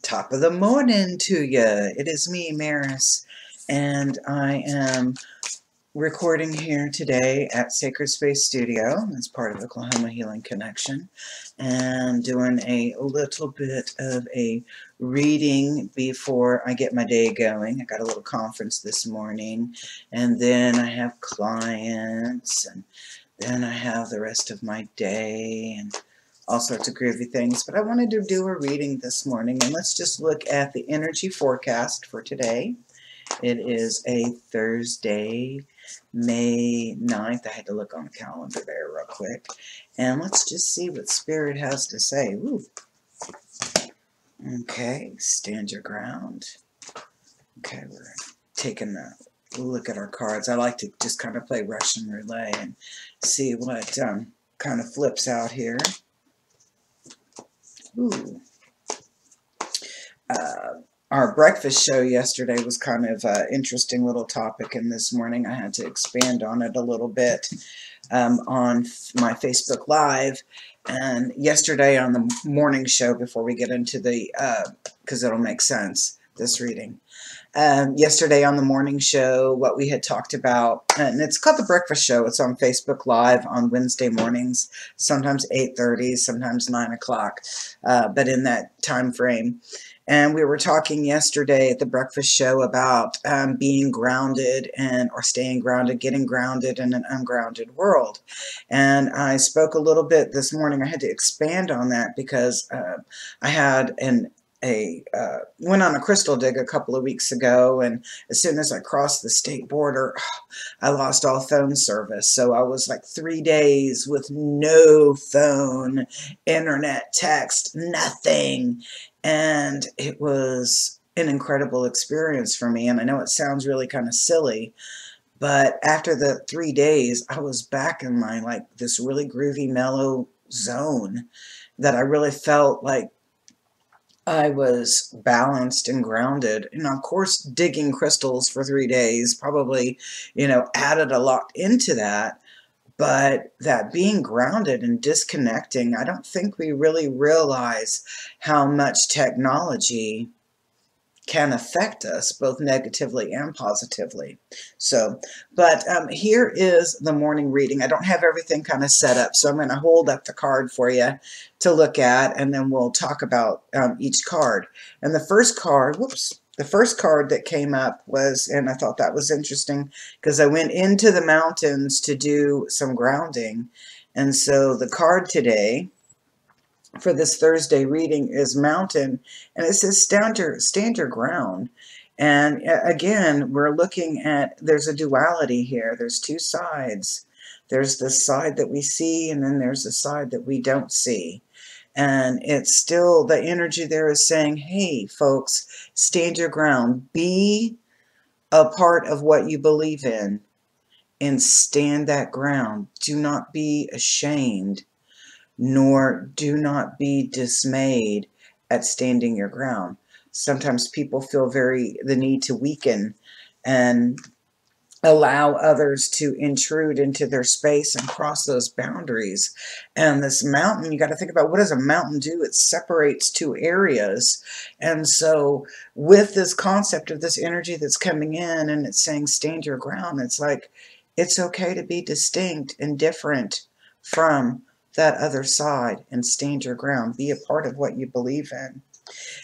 Top of the morning to you. It is me, Maris, and I am recording here today at Sacred Space Studio as part of Oklahoma Healing Connection, and doing a little bit of a reading before I get my day going. I got a little conference this morning, and then I have clients, and then I have the rest of my day, and all sorts of groovy things. But I wanted to do a reading this morning, and let's just look at the energy forecast for today. It is a Thursday, May 9th. I had to look on the calendar there real quick. And let's just see what Spirit has to say. Woo. Okay, stand your ground. Okay, we're taking a look at our cards. I like to just kind of play Russian roulette and see what kind of flips out here. Ooh. Our breakfast show yesterday was kind of an interesting little topic, and this morning I had to expand on it a little bit on my Facebook Live. And yesterday on the morning show, before we get into the, because it'll make sense, this reading. Yesterday on the morning show, what we had talked about, and it's called The Breakfast Show. It's on Facebook Live on Wednesday mornings, sometimes 8:30, sometimes 9 o'clock, but in that time frame. And we were talking yesterday at the breakfast show about being grounded or staying grounded, getting grounded in an ungrounded world. And I spoke a little bit this morning. I had to expand on that because I had went on a crystal dig a couple of weeks ago, and as soon as I crossed the state border, I lost all phone service. So I was like 3 days with no phone, internet, text, nothing. And it was an incredible experience for me. And I know it sounds really kind of silly, but after the 3 days, I was back in my this really groovy, mellow zone that I really felt like I was balanced and grounded. And of course, digging crystals for 3 days probably, added a lot into that. But that being grounded and disconnecting, I don't think we really realize how much technology can affect us both negatively and positively. So, but here is the morning reading. I don't have everything kind of set up, so I'm going to hold up the card for you to look at, and then we'll talk about each card. And the first card, the first card that came up was, and I thought that was interesting because I went into the mountains to do some grounding. And so the card today for this Thursday reading is Mountain, and it says stand your ground. And again, we're looking at, there's a duality here. There's two sides. There's the side that we see, and then there's the side that we don't see. And it's still, the energy there is saying, hey, folks, stand your ground. Be a part of what you believe in and stand that ground. Do not be ashamed, nor do not be dismayed at standing your ground. Sometimes people feel the need to weaken and allow others to intrude into their space and cross those boundaries. And this mountain, you got to think about, what does a mountain do? It separates two areas. And so with this concept of this energy that's coming in and it's saying stand your ground, it's like it's okay to be distinct and different from that other side and stand your ground. Be a part of what you believe in.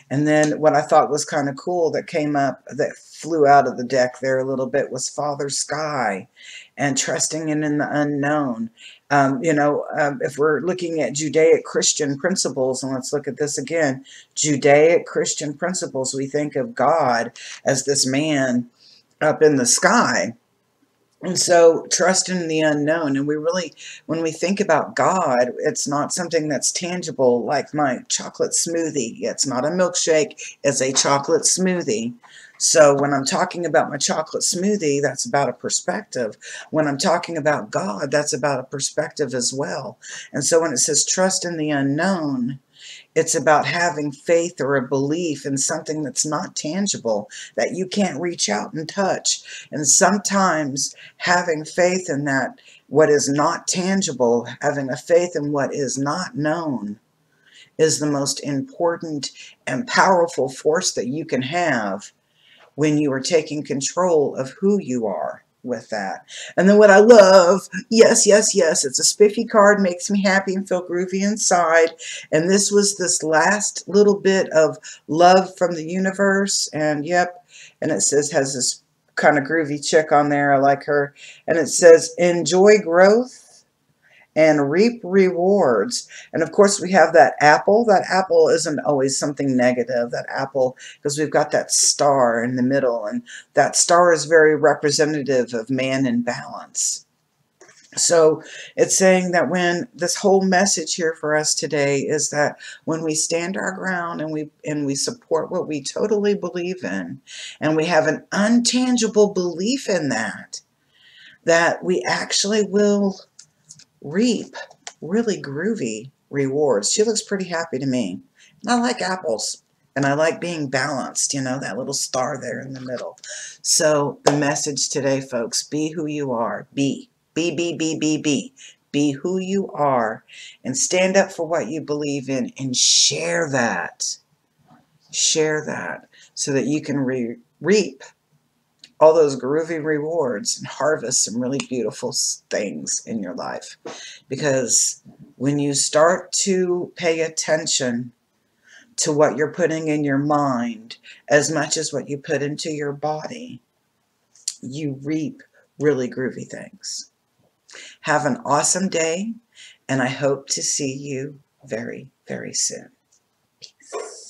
And then what I thought was kind of cool that came up, that flew out of the deck there a little bit, was Father Sky and trusting in the unknown. If we're looking at Judaic Christian principles, and let's look at this again, Judaic Christian principles, we think of God as this man up in the sky. And so trust in the unknown. And we really, when we think about God, it's not something that's tangible like my chocolate smoothie. It's not a milkshake, it's a chocolate smoothie. So when I'm talking about my chocolate smoothie, that's about a perspective. When I'm talking about God, that's about a perspective as well. And so when it says trust in the unknown, it's about having faith or a belief in something that's not tangible, that you can't reach out and touch. And sometimes having faith in that, what is not tangible, having a faith in what is not known, is the most important and powerful force that you can have when you are taking control of who you are with that. And then what I love, yes, yes, yes, it's a spiffy card, makes me happy and feel groovy inside. And this was this last little bit of love from the universe. And yep, and it says, has this kind of groovy chick on there. I like her. And it says, enjoy growth and reap rewards. And of course we have that apple. That apple isn't always something negative. That apple, because we've got that star in the middle, and that star is very representative of man in balance. So it's saying that when this whole message here for us today is that when we stand our ground and we support what we totally believe in, and we have an untangible belief in that, that we actually will reap really groovy rewards. She looks pretty happy to me. And I like apples. And I like being balanced, you know, that little star there in the middle. So the message today, folks, be who you are. Be. Be, be, be, be, be. Be who you are. And stand up for what you believe in and share that. Share that so that you can reap all those groovy rewards and harvest some really beautiful things in your life. Because when you start to pay attention to what you're putting in your mind as much as what you put into your body, you reap really groovy things. Have an awesome day, and I hope to see you very, very soon. Peace.